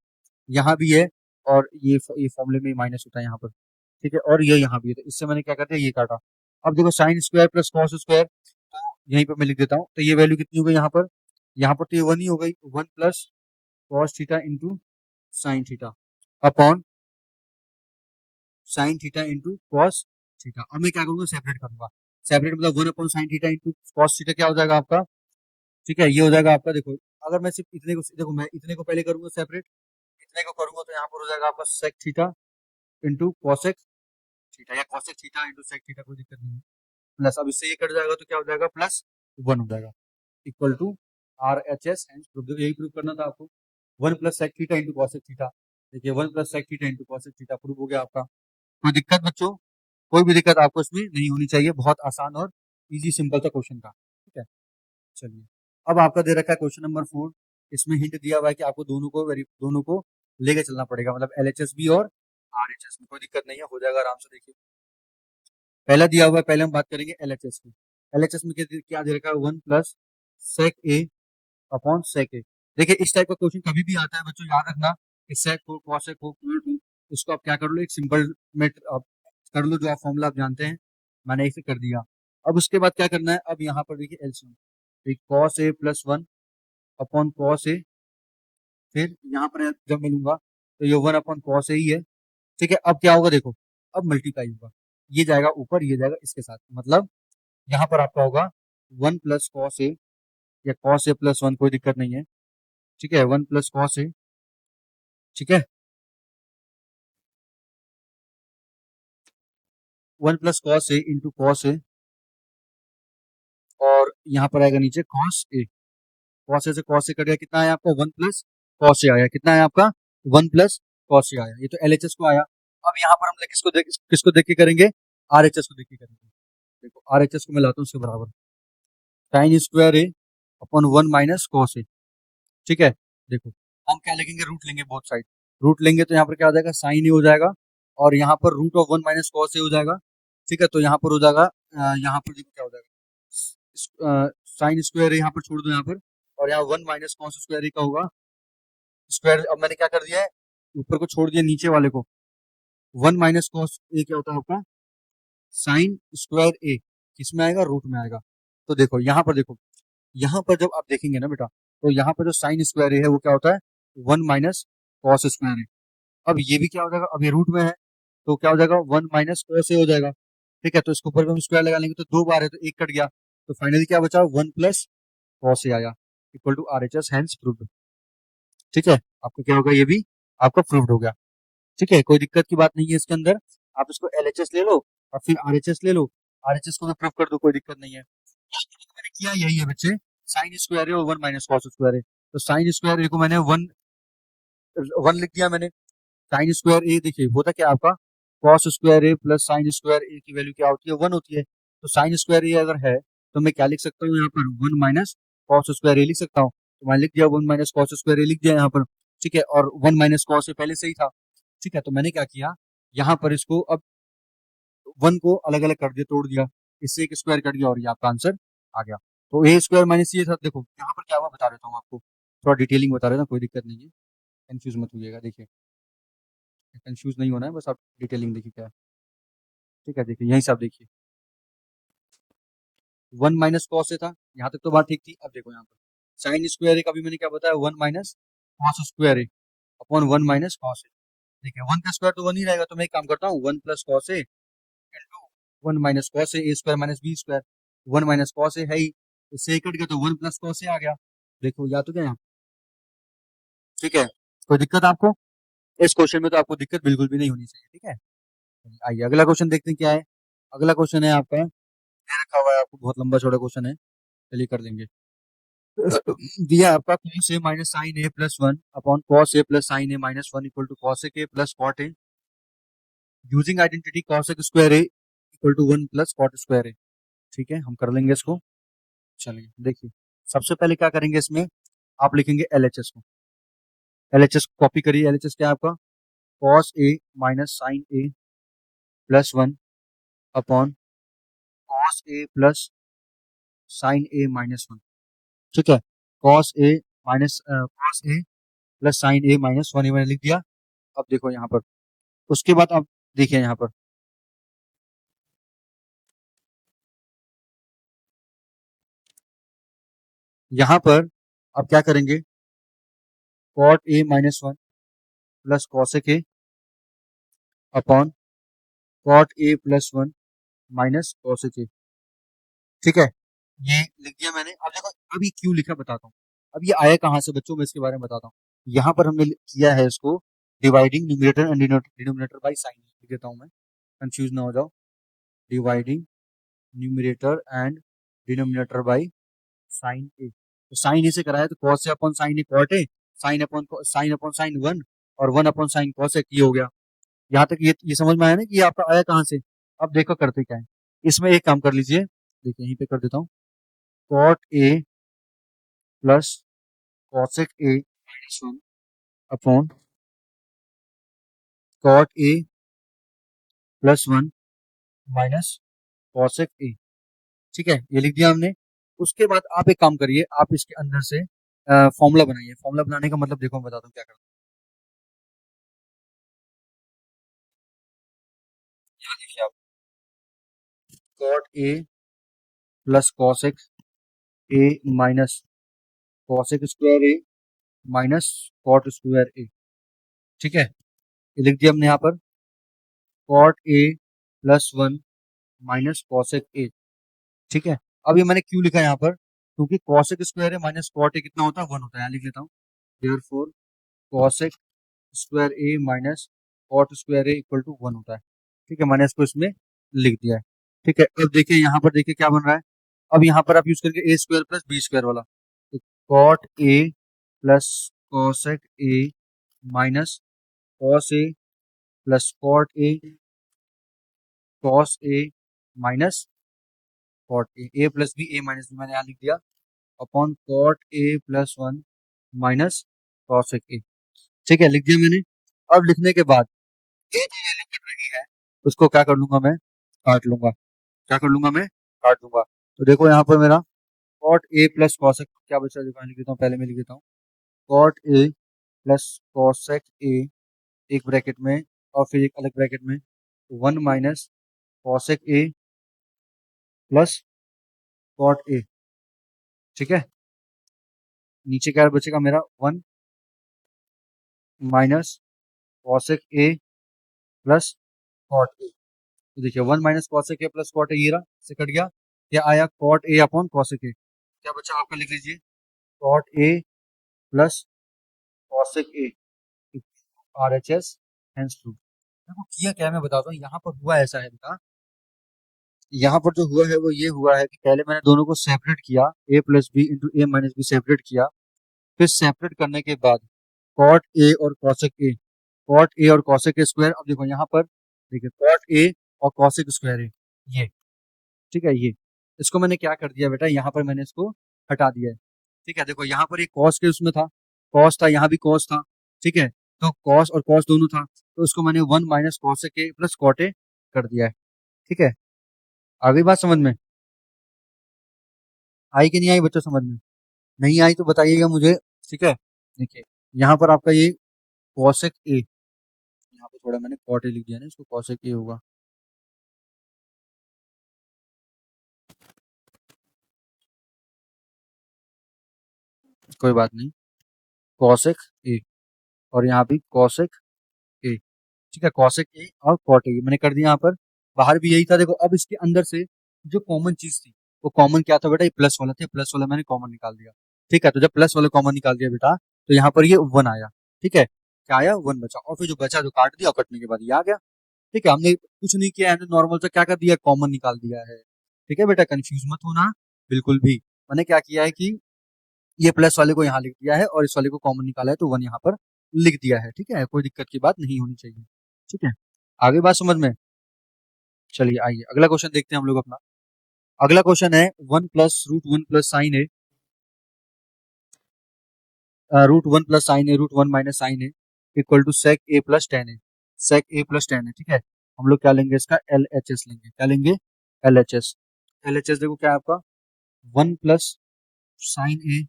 यहाँ भी है और ये फॉर्मूले में माइनस होता है यहाँ पर, ठीक है, और ये यहाँ भी है, तो इससे मैंने क्या कर दिया, ये काटा। अब देखो sine square plus cos square, तो यहीं पर मैं लिख देता हूँ, तो ये वैल्यू कितनी हो गई यहाँ पर तो ये 1 ही हो गई, 1 plus cos theta into sine theta upon sine theta into cos theta. अब मैं क्या करूंगा, सेपरेट करूंगा, सेपरेट मतलब 1 upon sine theta into cos theta क्या हो जाएगा आपका, ठीक है, ये हो जाएगा आपका। देखो अगर मैं सिर्फ इतने को, देखो मैं इतने को पहले करूंगा सेपरेट, इतने को करूंगा तो यहाँ पर हो जाएगा आपका sec theta into cosec theta, या cosec theta into sec theta, कोई दिक्कत नहीं है। प्लस अब इससे ये कट जाएगा तो क्या हो जाएगा, प्लस 1 हो जाएगा, इक्वल टू RHS, यही प्रूव करना था आपको। 1 plus sec theta into cosec theta, देखिए 1 plus sec theta into cosec theta prove हो गया आपका। कोई दिक्कत बच्चों, कोई भी दिक्कत आपको इसमें नहीं होनी चाहिए, बहुत आसान और इजी सिंपल था क्वेश्चन का, ठीक है। चलिए अब आपका दे रखा है क्वेश्चन नंबर 4, इसमें हिंट दिया हुआ है कि आपको दोनों को लेके चलना पड़ेगा, मतलब LHS भी और RHS में, कोई दिक्कत नहीं है, हो जाएगा आराम से। देखिए पहला दिया हुआ है, पहले हम बात करेंगे LHS की। LHS में क्या दे रखा है, 1 plus sec A upon sec ए। देखिए इस टाइप का क्वेश्चन कभी भी आता है बच्चों, याद रखना कि सेक हो कॉसेक हो क्यूट हो, इसको आप क्या कर लो, एक सिंपल में आप कर लो, जो आप फॉर्मूला आप जानते हैं, मैंने इसे कर दिया। अब उसके बाद क्या करना है, अब यहाँ पर देखिए LCM, cos A plus 1 upon cos ए, फिर यहाँ पर जब मैं लूंगा तो ये 1 अपॉन कॉस ए ही है, ठीक है। अब क्या होगा देखो, अब मल्टीप्लाई होगा, ये जाएगा ऊपर, ये जाएगा इसके साथ, मतलब यहाँ पर आपका होगा 1 प्लस कॉस ए, या कॉस ए प्लस 1, कोई दिक्कत नहीं है, ठीक है, 1 प्लस कॉस ए, ठीक है, 1 plus cos A into cos A, और यहाँ पर आएगा नीचे कॉस ए, कॉस ए से कॉस ए कट गया, कितना आया आपका, 1 प्लस कॉस ए आया, कितना आया आपका, 1 प्लस कॉस ए आया, ये तो LHS को आया। अब यहाँ पर हम किसको देख के करेंगे, RHS को देख के करेंगे। देखो RHS को मैं लाता हूँ उसके बराबर, sign square A upon 1 minus cos ए, ठीक है। देखो क्या लिखेंगे, रूट लेंगे बोथ साइड। रूट लेंगे तो यहाँ पर क्या हो जाएगा, साइन ए हो जाएगा, और यहाँ पर रूट ऑफ 1 माइनस कॉस ए हो जाएगा। ठीक है, तो यहाँ पर हो जाएगा, यहाँ पर देखो क्या हो जाएगा, साइन स्क्वायर ए यहाँ पर छोड़ दो यहाँ पर, और यहाँ 1 माइनस कॉस स्क्वायर ए का होगा स्क्वायर। अब मैंने क्या कर दिया है, ऊपर को छोड़ दिया नीचे वाले को। 1 माइनस कॉस ए क्या होता है आपका, साइन स्क्वायर ए, किसमें आएगा, रूट में आएगा। तो देखो यहाँ पर, देखो यहाँ पर जब आप देखेंगे ना बेटा, तो यहाँ पर जो साइन स्क्वायर ए है वो क्या होता है, 1 माइनस कॉस स्क्वायर ए। अब ये भी क्या हो जाएगा, अब ये रूट में है तो क्या हो जाएगा, 1 माइनस कॉस ए हो जाएगा। ठीक है, तो इसके ऊपर भी हम स्क्वायर लगा लेंगे तो 2 बार है तो 1 कट गया, तो फाइनली क्या बचा, 1 प्लस कॉस ए आया, equal to R H S, hence proved. ठीक है, आपका क्या होगा, ये भी आपका प्रूव्ड हो गया। ठीक है, कोई दिक्कत की बात नहीं है इसके अंदर। आप इसको एलएचएस ले लो और फिर आरएचएस ले लो, आरएचएस को भी प्रूव कर दो, कोई दिक्कत नहीं है। मैंने किया यही है बच्चे, साइन स्क्वायर है और 1 माइनस कॉस स्क्वायर है, तो साइन स्क्वायर ए को मैंने 1 लिख दिया मैंने। साइन स्क्वायर ए देखिए होता क्या आपका, cos square A plus sine square ए की वैल्यू क्या होती है, 1 होती है। तो साइन स्क्वायर ए अगर है तो मैं क्या लिख सकता हूँ यहाँ पर, 1 माइनस कॉस स्क्वायर ए लिख सकता हूँ। तो मैंने लिख दिया 1 माइनस कॉस स्क्वायर ए लिख दिया यहाँ पर। ठीक है, और 1 माइनस कॉस ए पहले से ही था। ठीक है, तो मैंने क्या किया, यहाँ पर इसको अब 1 को अलग अलग कर दिया, तोड़ दिया, इससे एक स्क्वायर कट गया और ये आपका आंसर आ गया। तो ए स्क्वायर माइनस ये था। देखो यहाँ पर क्या हुआ बता देता हूँ आपको, थोड़ा डिटेलिंग बता देता हूँ, कोई दिक्कत नहीं है, कंफ्यूज मत होइएगा। देखिए कंफ्यूज नहीं होना है, बस आप डिटेलिंग देखिए क्या है। ठीक है, देखिए यहीं से आप देखिए, 1 माइनस कॉस ए था, यहाँ तक तो बात ठीक थी। अब देखो यहाँ पर साइन स्क्वायर ए का भी मैंने क्या बताया, 1 minus cos square A upon 1 minus cos ए। देखिए 1 का स्क्वायर तो 1 ही रहेगा, तो मैं एक काम करता हूँ, 1 plus cos A into 1 minus cos A square minus B square. 1 minus cos A है ही, इससे कट गया तो 1 प्लस कॉस ए आ गया। देखो या तो क्या यहाँ, ठीक है, कोई दिक्कत आपको, इस क्वेश्चन में तो आपको दिक्कत बिल्कुल भी नहीं होनी चाहिए। ठीक है, आइए अगला क्वेश्चन देखते हैं क्या है। अगला क्वेश्चन है आपका, दे रखा हुआ है आपको, बहुत लंबा चौड़ा क्वेश्चन है, चलिए कर लेंगे। दिया है आपका cos a minus sine A plus 1 upon cos a plus sine A minus 1 equal to cos a plus cot a using identity cos a square a equal to 1 plus cot square a। ठीक है, हम कर लेंगे इसको। चलिए देखिए, सबसे पहले क्या करेंगे, इसमें आप लिखेंगे एलएचएस को। एलएचएस कॉपी करिए, एलएचएस क्या है आपका, cos a minus sine A plus 1 upon cos a plus sine A minus 1। ठीक है, cos a minus cos a plus sine A minus 1 मैंने लिख दिया। अब देखो यहाँ पर, उसके बाद आप देखिए यहाँ पर, यहाँ पर आप क्या करेंगे, cot a minus 1 plus cosec a upon cot a plus 1 minus cosec a। ठीक है, ये लिख दिया मैंने। अब देखो, अब ये क्यों लिखा बताता हूँ, अब ये आया कहाँ से बच्चों, मैं इसके बारे में बताता हूँ। यहाँ पर हमने किया है इसको dividing numerator and denominator by sine, लिख देता हूँ मैं, कंफ्यूज ना हो जाओ। Dividing numerator and denominator by sine A. तो साइन ए से कराया तो cos से upon sine A cot A, sine upon sine 1 और 1 अपॉन साइन cos ए, ये हो गया। यहाँ तक ये समझ में आया ना कि ये आपका आया कहाँ से। अब देखो करते क्या है, इसमें एक काम कर लीजिए, देखिए यहीं पे कर देता हूँ, cot A plus cosec A minus 1 upon cot A plus 1 minus cosec A. ठीक है, ये लिख दिया हमने। उसके बाद आप एक काम करिए, आप इसके अंदर से फॉर्मूला बनाइए। फॉर्मूला बनाने का मतलब देखो मैं बताता हूँ क्या करना है। यहाँ देखिए आप, cot A plus cosec A minus cosec square A minus cot square A. ठीक है, ये लिख दिया हमने यहाँ पर, cot A plus 1 minus cosec A. ठीक है, अब ये मैंने क्यों लिखा है यहाँ पर, क्योंकि cosec square A minus cot A कितना होता है, 1 होता है। यहाँ लिख लेता हूँ, therefore cosec square A minus cot square A equal to 1 होता है। ठीक है, मैंने इसको इसमें लिख दिया है। ठीक है, अब देखिए यहाँ पर, देखिए क्या बन रहा है। अब यहाँ पर आप यूज करके A square plus B square वाला, तो cot A plus cosec A minus cos A plus cos A minus cot A plus B, A minus B मैंने यहाँ लिख दिया, upon cot A plus 1 minus cosec A. ठीक है, लिख दिया मैंने। अब लिखने के बाद ये जो वैल्यू कट रही है उसको क्या कर लूंगा मैं, काट लूंगा। क्या कर लूंगा मैं, काट लूंगा। तो देखो यहाँ पर मेरा कॉट ए प्लस कॉसेक क्या बचा, देखो यहाँ लिख देता हूँ, पहले मैं लिख देता हूँ। Cot A plus cosec A एक ब्रैकेट में और फिर एक अलग ब्रैकेट में 1 minus cosec A plus cot A. ठीक है, नीचे क्या बचेगा मेरा 1 minus cosec A plus cot A. तो देखिए 1 minus cosec A plus cot A ये रहा, से कट गया। क्या आया, cot A upon cosec A. क्या बचा आपका, लिख लीजिए cot A plus cosec A R H S hence true. देखो किया क्या है मैं बताता हूँ, यहाँ पर हुआ ऐसा है बेटा, यहाँ पर जो हुआ है वो ये हुआ है कि पहले मैंने दोनों को सेपरेट किया, A plus B into A minus B separate किया। फिर सेपरेट करने के बाद कॉट ए और कॉसेक ए, कॉट ए और कॉसेक ए स्क्वायर। अब देखो यहाँ पर देखिए कॉट ए और कॉसेक स्क्वायर है ये, ठीक है। ये इसको मैंने क्या कर दिया बेटा, यहाँ पर मैंने इसको हटा दिया है। ठीक है, देखो यहाँ पर एक कॉस के उसमें था, कॉस था, यहाँ भी कॉस था। ठीक है, तो कॉस और कॉस दोनों था, तो उसको मैंने 1 minus cosec A plus cot A कर दिया है। ठीक है, आ गई बात समझ में, आई कि नहीं आई बच्चों समझ में? नहीं आई तो बताइएगा मुझे। ठीक है, देखिए यहाँ पर आपका ये कॉसेक ए, यहाँ पे थोड़ा मैंने कॉट ए लिख दिया ना, इसको कॉसेक ए होगा। कोई बात नहीं, कॉसेक ए और यहाँ भी कॉसेक ए। ठीक है, कॉसेक ए और कॉट ए मैंने कर दिया यहाँ पर। बाहर भी यही था देखो। अब इसके अंदर से जो कॉमन चीज थी वो कॉमन क्या था बेटा, ये प्लस वाला था, प्लस वाला मैंने कॉमन निकाल दिया। ठीक है, तो जब प्लस वाला कॉमन निकाल दिया बेटा तो यहाँ पर ये 1 आया। ठीक है, क्या आया, 1 बचा, और फिर जो बचा जो काट दिया, और कटने के बाद ये आ गया। ठीक है, हमने कुछ नहीं किया, हमने नॉर्मल से क्या कर दिया, कॉमन निकाल दिया है। ठीक है बेटा, कंफ्यूज मत होना बिल्कुल भी। मैंने क्या किया है कि ये प्लस वाले को यहाँ लिख दिया है और इस वाले को कॉमन निकाला है, तो 1 यहाँ पर लिख दिया है। ठीक है, कोई दिक्कत की बात नहीं होनी चाहिए। ठीक है, आगे बात समझ में। चलिए आइए अगला क्वेश्चन देखते हैं हम लोग अपना। अगला क्वेश्चन है 1 plus root 1 plus sine A, root 1 plus sine A root 1 minus sine A equal to sec A plus tan A. Sec A plus tan है। ठीक है, हम लोग क्या लेंगे, इसका एल एच एस लेंगे। क्या लेंगे, L H S. L H S देखो क्या है आपका, 1 प्लस साइन ए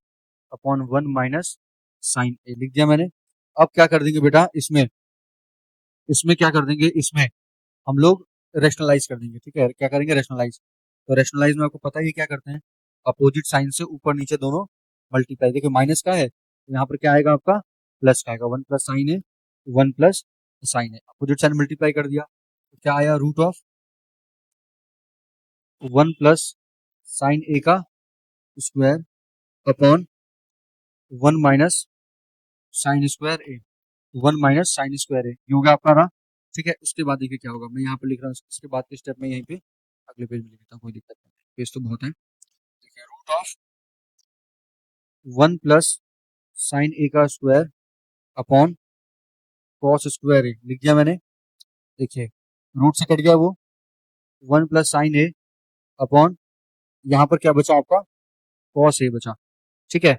अपॉन 1 माइनस साइन ए लिख दिया मैंने। अब क्या कर देंगे बेटा, इसमें इसमें क्या कर देंगे, इसमें हम लोग रेशनलाइज कर देंगे। ठीक है, क्या करेंगे, रेशनलाइज। तो रेशनलाइज में आपको पता ही क्या करते हैं, अपोजिट साइन से ऊपर नीचे दोनों मल्टीप्लाई। देखिए माइनस का है तो यहाँ पर क्या आएगा आपका, प्लस का आएगा। 1 प्लस साइन है, 1 प्लस साइन है, अपोजिट साइन मल्टीप्लाई कर दिया तो क्या आया, root of 1 plus sine A का square upon 1 minus sine square A. 1 minus sine square A ये हो गया आपका रहा। ठीक है, उसके बाद देखिए क्या होगा, मैं यहाँ पे लिख रहा हूँ, इसके बाद के स्टेप में यहीं पे अगले पेज में लिख देता हूँ, कोई दिक्कत नहीं, पेज तो बहुत है। देखिए root of 1 plus sine A का square upon cos square A लिख दिया मैंने। देखिए रूट से कट गया वो, 1 प्लस साइन ए अपॉन यहाँ पर क्या बचा आपका, कॉस ए बचा। ठीक है,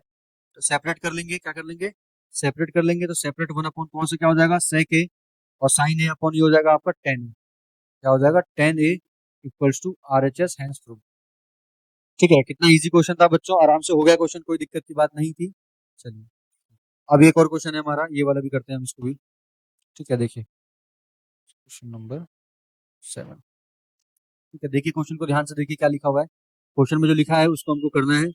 तो सेपरेट कर लेंगे, क्या कर लेंगे, सेपरेट कर लेंगे। तो सेपरेट 1 अपॉन कॉस से क्या हो जाएगा, सेक ए, और साइन ए अपॉन ये हो जाएगा आपका टेन ए। क्या हो जाएगा, tan A equals to R H S hence proof. ठीक है, कितना इजी क्वेश्चन था बच्चों, आराम से हो गया क्वेश्चन, कोई दिक्कत की बात नहीं थी। चलिए अब एक और क्वेश्चन है हमारा, ये वाला भी करते हैं हम इसको भी। ठीक है, देखिए क्वेश्चन नंबर 7। ठीक है, देखिए क्वेश्चन को ध्यान से देखिए क्या लिखा हुआ है। क्वेश्चन में जो लिखा है उसको हमको करना है,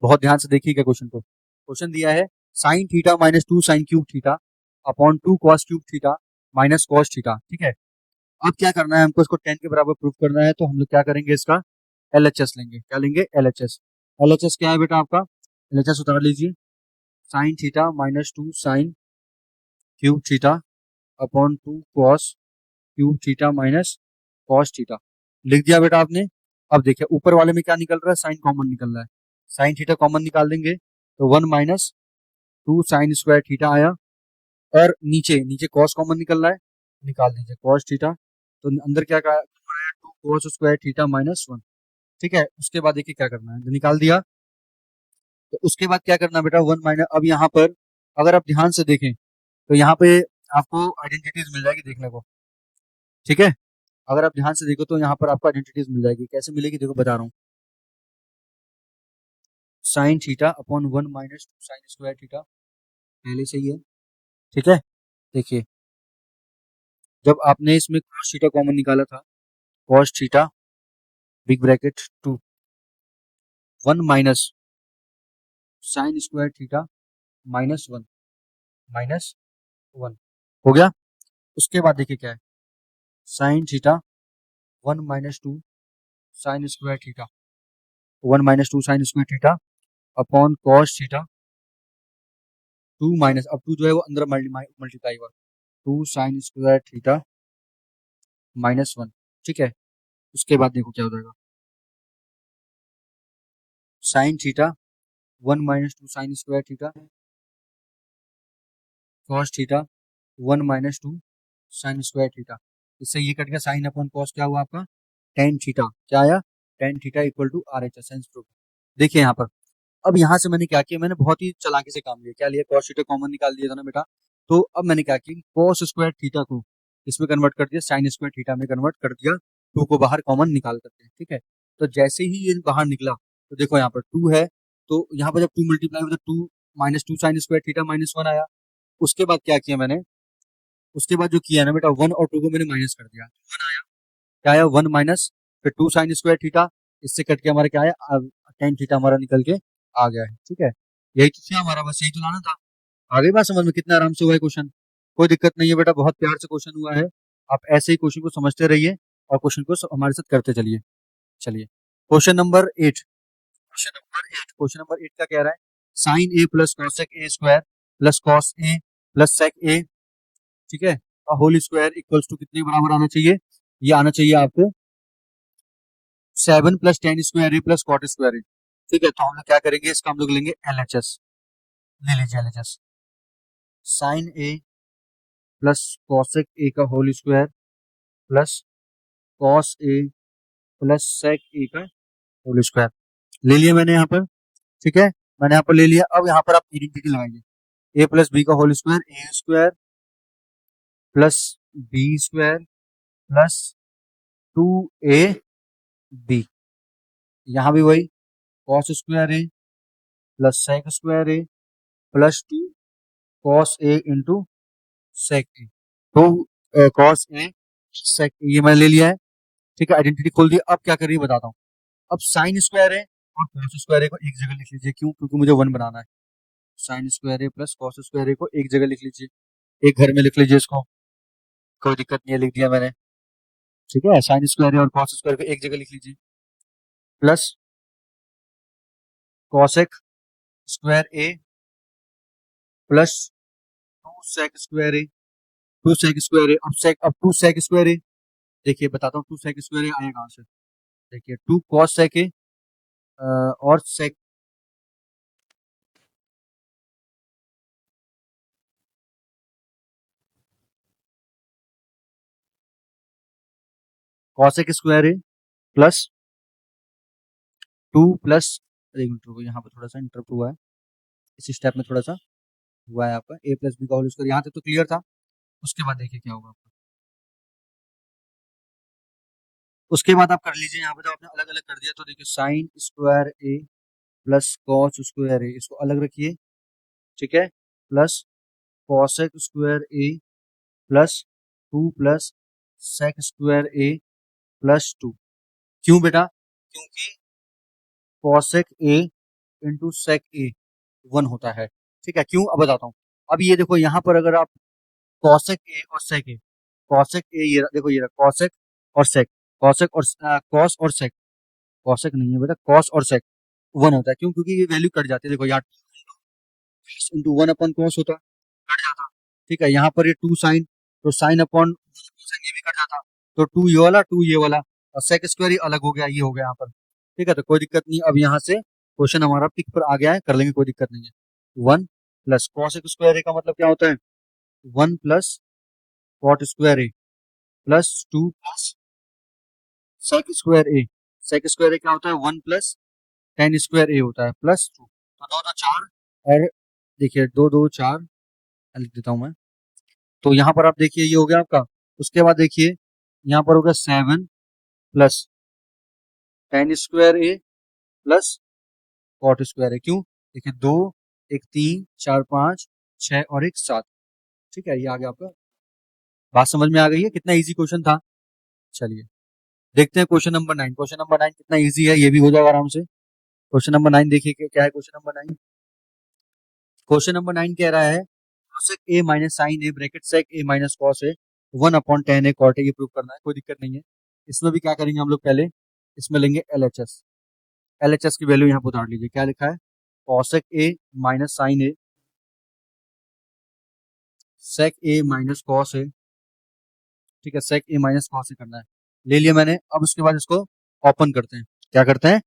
बहुत ध्यान से देखिएगा क्वेश्चन को। क्वेश्चन दिया है sine theta minus 2 sign cube theta upon 2 cos cube theta minus cos theta. ठीक है, अब क्या करना है हमको, इसको 10 के बराबर प्रूफ करना है, तो हम लोग क्या करेंगे, इसका एलएचएस लेंगे। क्या लेंगे, एलएचएस। एलएचएस क्या है बेटा आपका, एलएचएस उतार लीजिए, sine theta minus 2 sign cube theta upon 2 cos cube theta minus cos theta लिख दिया बेटा आपने। अब देखिए ऊपर वाले में क्या निकल रहा है, साइन कॉमन निकल रहा है, साइन थीटा कॉमन निकाल देंगे तो 1 माइनस 2 साइन स्क्वायर थीटा आया, और नीचे नीचे कॉस कॉमन निकल रहा है, निकाल दीजिए कॉस थीटा। तो अंदर क्या आया, 2 कॉस स्क्वायर थीटा माइनस 1। ठीक है, उसके बाद देखिए क्या करना है, जो निकाल दिया तो उसके बाद क्या करना है बेटा, 1 माइनस। अब यहाँ पर अगर आप ध्यान से देखें तो यहाँ पे आपको आइडेंटिटीज मिल जाएगी देखने को, ठीक है। अगर आप ध्यान से देखो तो यहाँ पर आपको आइडेंटिटीज मिल जाएगी। कैसे मिलेगी देखो बता रहा हूँ। Sine theta upon 1 minus two sign square theta पहले से ही है, ठीक है। देखिए जब आपने इसमें cos थीटा कॉमन निकाला था, cos theta big bracket 2 1 minus sine square theta minus 1 minus 1 हो गया। उसके बाद देखिए क्या है, sine theta 1 minus 2 sign square theta 1 minus 2 sign square theta upon cos theta 2 minus, अब 2 जो है वो अंदर मल्टीप्लाई हुआ, 2 साइन स्क्वायर थीटा माइनस 1, ठीक है। उसके बाद देखो क्या हो जाएगा, sine theta 1 minus 2 sign square theta cos theta 1 minus 2 sign square theta, इससे ये कट गया, साइन अपॉन cos क्या हुआ आपका tan थीटा, क्या आया tan theta equal to RHS साइन प्रूफ। देखिए यहाँ पर अब यहाँ से मैंने क्या किया, मैंने बहुत ही चालाकी से काम लिया, क्या लिया, cos थीटा कॉमन निकाल दिया था ना बेटा। तो अब मैंने क्या किया, cos स्क्वायर थीटा को इसमें कन्वर्ट कर दिया, साइन स्क्वायर थीटा में कन्वर्ट कर दिया, 2 को बाहर कॉमन निकाल करके, ठीक है। तो जैसे ही ये बाहर निकला तो देखो यहाँ पर 2 है, तो यहाँ पर जब 2 मल्टीप्लाई हुआ तो 2 minus 2 sign square theta minus 1 आया। उसके बाद क्या किया मैंने, उसके बाद जो किया ना बेटा 1 और 2 को मैंने माइनस कर दिया, 1 आया, क्या आया 1 माइनस फिर 2 साइन स्क्वायर थीटा, इससे कट के हमारा क्या आया tan थीटा हमारा निकल के आ गया है, ठीक है। यही तो था हमारा, बस यही तो लाना था। आगे बात समझ में, कितना आराम से हुआ है क्वेश्चन, कोई दिक्कत नहीं है बेटा, बहुत प्यार से क्वेश्चन हुआ है। आप ऐसे ही क्वेश्चन को समझते रहिए और क्वेश्चन को हमारे साथ करते चलिए। चलिए क्वेश्चन नंबर 8, क्वेश्चन नंबर 8 का कह रहा है sine A plus cosec A square plus cos A plus sec A, ठीक है, का होल स्क्वायर इक्वल्स टू कितने बराबर आना चाहिए, ये आना चाहिए आपको 7 plus tan square A plus cot square A, ठीक है। तो हम लोग क्या करेंगे, इसका हम लोग लेंगे LHS, ले लीजिए LHS, sine A plus cosec A का whole square plus cos A plus sec A का होल स्क्वायर ले लिया मैंने यहाँ पर, ठीक है। मैंने यहाँ पर ले लिया, अब यहाँ पर आप आइडेंटिटी लगाइए, a प्लस बी का whole square A square plus B square plus 2ab, यहाँ भी वही cos square A plus sec square A plus 2 cos A into sec A, तो कॉस ए सेक ये मैंने ले लिया है, ठीक है। आइडेंटिटी खोल दिया, अब क्या करिए बताता हूँ। अब साइन स्क्वायर है और कॉस स्क्वायर ए को एक जगह लिख लीजिए, क्यों, क्योंकि मुझे 1 बनाना है। Sign square A plus cos square ए को एक जगह लिख लीजिए, एक घर में लिख लीजिए इसको, कोई दिक्कत नहीं है, लिख दिया मैंने, ठीक है। साइन स्क्वायर ए और कॉस स्क्वायर को एक जगह लिख लीजिए, plus cosec square A plus 2 sec square A, 2 sec square ए, अब 2 सेक स्क्वायर ए, देखिए बताता हूँ 2 सेक स्क्वायर ए आया कहाँ से, देखिए 2 कॉस सेक ए और सेक, cosec square A plus 2 plus, एक मिनट रुको, यहाँ पर थोड़ा सा इंटरप्ट हुआ है, इस स्टेप में थोड़ा सा हुआ है आपका, a प्लस बी का होल स्क्वायर, यहाँ तक तो क्लियर था। उसके बाद देखिए क्या होगा आपका, उसके बाद आप कर लीजिए, यहाँ पे तो आपने अलग अलग कर दिया, तो देखिए sign square A plus cos square ए, इसको अलग रखिए, ठीक है, plus cosec square A plus 2 plus sec square A plus 2, क्यों बेटा, क्योंकि कॉसेक ए इंटू सेक ए 1 होता है, ठीक है। क्यों, अब बताता हूँ। अब ये देखो यहाँ पर अगर आप कॉसेक ए और सेक ए, कॉसेक ए ये देखो, ये कॉसेक और सेक, कॉसेक और कॉस और सेक, कॉसेक नहीं है बेटा, कॉस और सेक 1 होता है, क्यों, क्योंकि ये वैल्यू कट जाती है, देखो यहाँ इंटू 1 अपॉन कॉस होता, कट जाता, ठीक है। यहाँ पर ये 2 साइन, तो साइन अपॉन ये भी कट जाता, तो 2 ये वाला 2 ये वाला, और सेक स्क्वायर ही अलग हो गया, ये हो गया यहाँ पर, ठीक है। तो कोई दिक्कत नहीं, अब यहाँ से क्वेश्चन हमारा पिक पर आ गया है, कर लेंगे, कोई दिक्कत नहीं है। 1 प्लस कॉसेक स्क्वायर ए का मतलब क्या होता है, 1 plus cot square A plus 2 plus sec square A, sec square ए क्या होता है 1 प्लस टेन स्क्वायर ए होता है प्लस 2, तो 2 2 4, और देखिए 2 2 4 लिख देता हूँ मैं, तो यहाँ पर आप देखिए ये हो गया आपका। उसके बाद देखिए यहाँ पर हो गया 7 plus tan square A plus cot square ए। क्यों? देखिए 2, एक 3, 4, 5, 6 और एक 7। ठीक है, ये आ गया आपका। बात समझ में आ गई है? कितना इजी क्वेश्चन था। चलिए देखते हैं क्वेश्चन नंबर 9। क्वेश्चन नंबर 9 कितना इजी है, ये भी हो जाएगा आराम से। क्वेश्चन नंबर 9 देखिए क्या है। क्वेश्चन नंबर 9, क्वेश्चन नंबर 9 कह रहा है cosec a minus sine A bracket sec a minus cos a 1/10 a cot a, ये प्रूव करना है, कोई दिक्कत नहीं है। इसमें भी क्या करेंगे हम लोग, पहले इसमें लेंगे LHS। LHS की वैल्यू यहाँ पर उतार लीजिए। क्या लिखा है? cosec a minus sine A sec a minus cos a। ठीक है, sec a minus cos a करना है। ले लिया मैंने। अब उसके बाद इसको ओपन करते हैं। क्या करते हैं?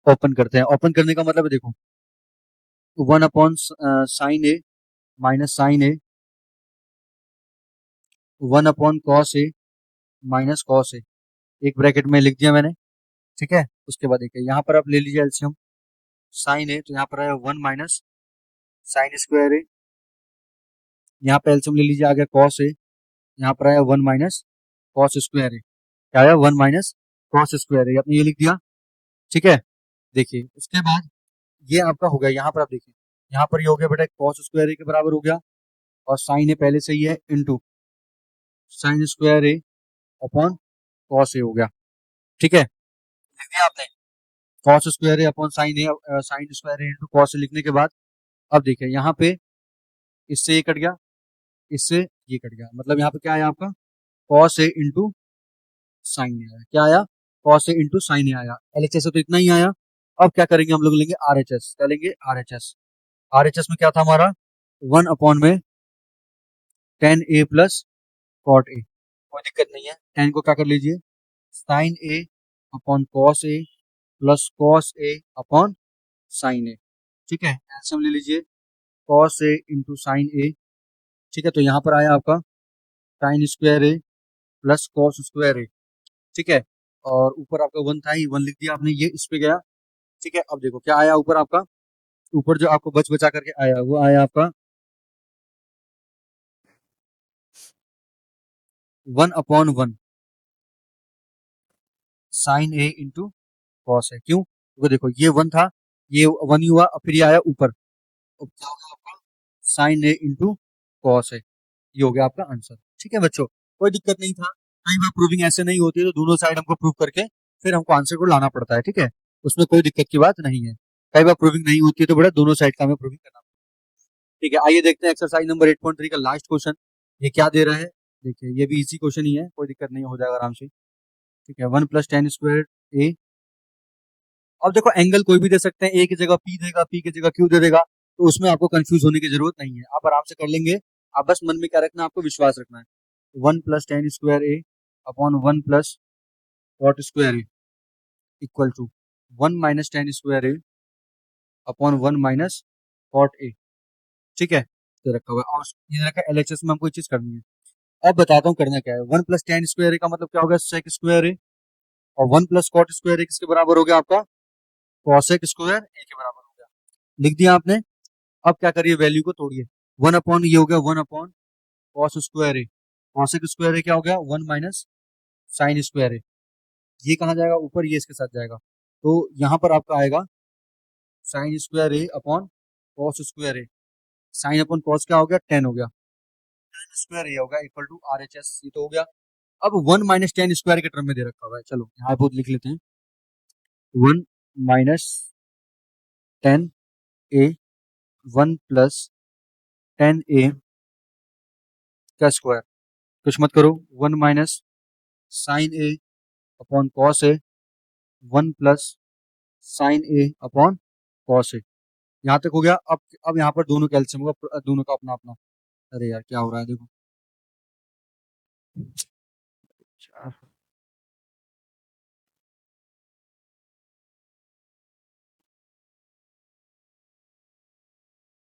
ओपन करते हैं। ओपन करने का मतलब है देखो 1/sin a minus sine A 1/cos a minus cos A, एक ब्रैकेट में लिख दिया मैंने। ठीक है, उसके बाद देखिए यहाँ पर आप ले लीजिए एलसीएम। साइन ए तो यहाँ पर है 1 माइनस साइन स्क्वायर ए, यहाँ पे एलसीएम ले लीजिए, आ गया कॉस ए, यहाँ पर आया 1 माइनस कॉस स्क्वायर ए। क्या आया? 1 माइनस कॉस स्क्वायर ए, आपने ये लिख दिया। ठीक है, देखिए उसके बाद ये आपका हो गया। यहाँ पर आप देखिए, यहाँ पर ये हो गया बेटा कॉस स्क्वायर ए के बराबर हो गया, और साइन ए पहले से ही है into sine square A upon cos ए हो गया। ठीक है, लिख दिया आपने cos square A upon sine square A into cos A लिखने के बाद अब देखिए यहाँ पे इससे ये कट गया, इससे ये कट गया, मतलब यहाँ पे क्या आया आपका? कॉस ए इंटू साइन ए आया। क्या आया? कॉस ए इंटू साइन ए आया। एलएचएस तो इतना ही आया। अब क्या करेंगे हम लोग, लेंगे आरएचएस। क्या लेंगे? आरएचएस। आरएचएस में क्या था हमारा? 1 अपॉन में 10 a प्लस कॉट ए। कोई दिक्कत नहीं है, 10 को क्या कर लीजिए, sign A upon cos A plus cos A upon sine ए। ठीक है, एलसीएम ले लीजिए, कॉस ए इंटू साइन ए। ठीक है, तो यहाँ पर आया आपका sign square A plus cos square A. ठीक है, और ऊपर आपका 1 था ही, 1 लिख दिया आपने, ये इस पे गया। ठीक है, अब देखो क्या आया ऊपर आपका। ऊपर जो आपको बच बचा करके आया वो आया आपका 1/1 साइन ए इंटू कॉस है। क्यों? क्योंकि देखो ये 1 था, ये 1 ही हुआ, अब फिर ये आया ऊपर, तो क्या होगा आपका? साइन ए इंटू कॉस है। ये हो गया आपका आंसर। ठीक है बच्चों, कोई दिक्कत नहीं था। कई बार प्रूविंग ऐसे नहीं होती है, तो दोनों साइड हमको प्रूव करके फिर हमको आंसर को लाना पड़ता है। ठीक है, उसमें कोई दिक्कत की बात नहीं है। कई बार प्रूविंग नहीं होती है तो बड़ा दोनों साइड का हमें प्रूविंग करना पड़ता है। ठीक है, आइए देखते हैं एक्सरसाइज नंबर 8.3 का लास्ट क्वेश्चन। ये क्या दे रहा है? देखिए ये भी इजी क्वेश्चन ही है, कोई दिक्कत नहीं, हो जाएगा आराम से। ठीक है, 1 प्लस टेन स्क्वायर ए। अब देखो एंगल कोई भी दे सकते हैं, ए की जगह पी देगा, पी की जगह क्यू दे देगा, तो उसमें आपको कंफ्यूज होने की जरूरत नहीं है, आप आराम से कर लेंगे। आप बस मन में क्या रखना है, आपको विश्वास रखना है। 1 plus tan square A upon 1 plus cot square A equal to 1 minus tan square A upon 1 minus cot A. ठीक है, तो रखा हुआ है, और ये रखा एलएचएस में हमको ये चीज करनी है। अब बताता हूँ करना क्या है। 1 प्लस टेन स्क्वायर ए का मतलब क्या होगा? सेक स्क्वायर ए, और 1 प्लस कॉट स्क्वायर ए किसके बराबर हो गया आपका? कॉसेक स्क्वायर ए के बराबर हो गया। लिख दिया आपने। अब क्या करिए, वैल्यू को तोड़िए। 1 अपॉन ये हो गया 1 upon cos square A, cosec square ए क्या हो गया? 1 माइनस साइन स्क्वायर ए। ये कहाँ जाएगा? ऊपर, ये इसके साथ जाएगा, तो यहाँ पर आपका आएगा sine square A upon cos square A. Sine upon cos क्या हो गया? 10 हो गया, स्क्वायर ए होगा equal to R H S. ये तो हो गया। अब 1 माइनस टेन स्क्वायर के टर्म में दे रखा हुआ है, चलो यहाँ बहुत लिख लेते हैं। 1 माइनस टेन ए 1 प्लस टेन ए का स्क्वायर, कुछ मत करो, 1 माइनस साइन ए अपॉन कॉस ए 1 प्लस साइन ए अपॉन कॉस ए। यहाँ तक हो गया। अब यहाँ पर दोनों कैल्सियम होगा, दोनों का अपना अपना। अरे यार क्या हो रहा है देखो,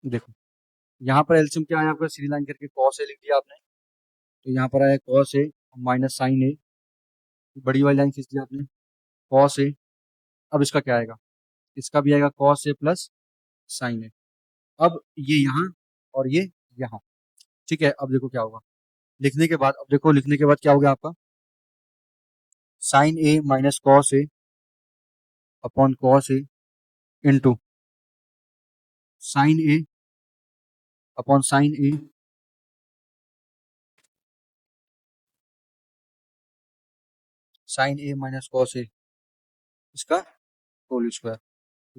देखो यहाँ पर एल्सियम क्या है आपका? सीधी लाइन करके कॉस ए लिख दिया आपने, तो यहाँ पर आया कॉस ए माइनस साइन ए, बड़ी वाली लाइन खींच दी आपने, कॉस ए। अब इसका क्या आएगा? इसका भी आएगा कॉस ए प्लस साइन ए। अब ये यहाँ और ये यहाँ, ठीक है, अब देखो क्या होगा लिखने के बाद, अब देखो लिखने के बाद क्या हो गया आपका, sign A minus cos A upon cos A into sine A upon sine A sign A minus cos ए इसका होल स्क्वायर,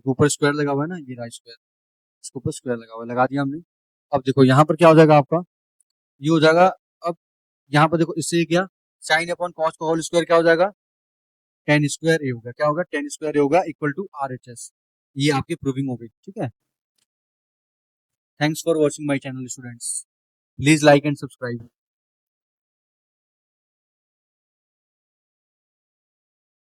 ऊपर स्क्वायर लगा हुआ है ना, ये राइट स्क्वायर, इसके ऊपर स्क्वायर लगा हुआ है, लगा दिया हमने। अब देखो यहाँ पर क्या हो जाएगा आपका, ये हो जाएगा। अब यहाँ पर देखो इससे क्या, साइन अपॉन कॉस का होल स्क्वायर क्या हो जाएगा, टेन स्क्वायर ए होगा, क्या होगा, टेन स्क्वायर ए होगा equal to R H S. ये आपकी प्रूविंग हो गई, ठीक है। Thanks for watching my channel students, please like and subscribe.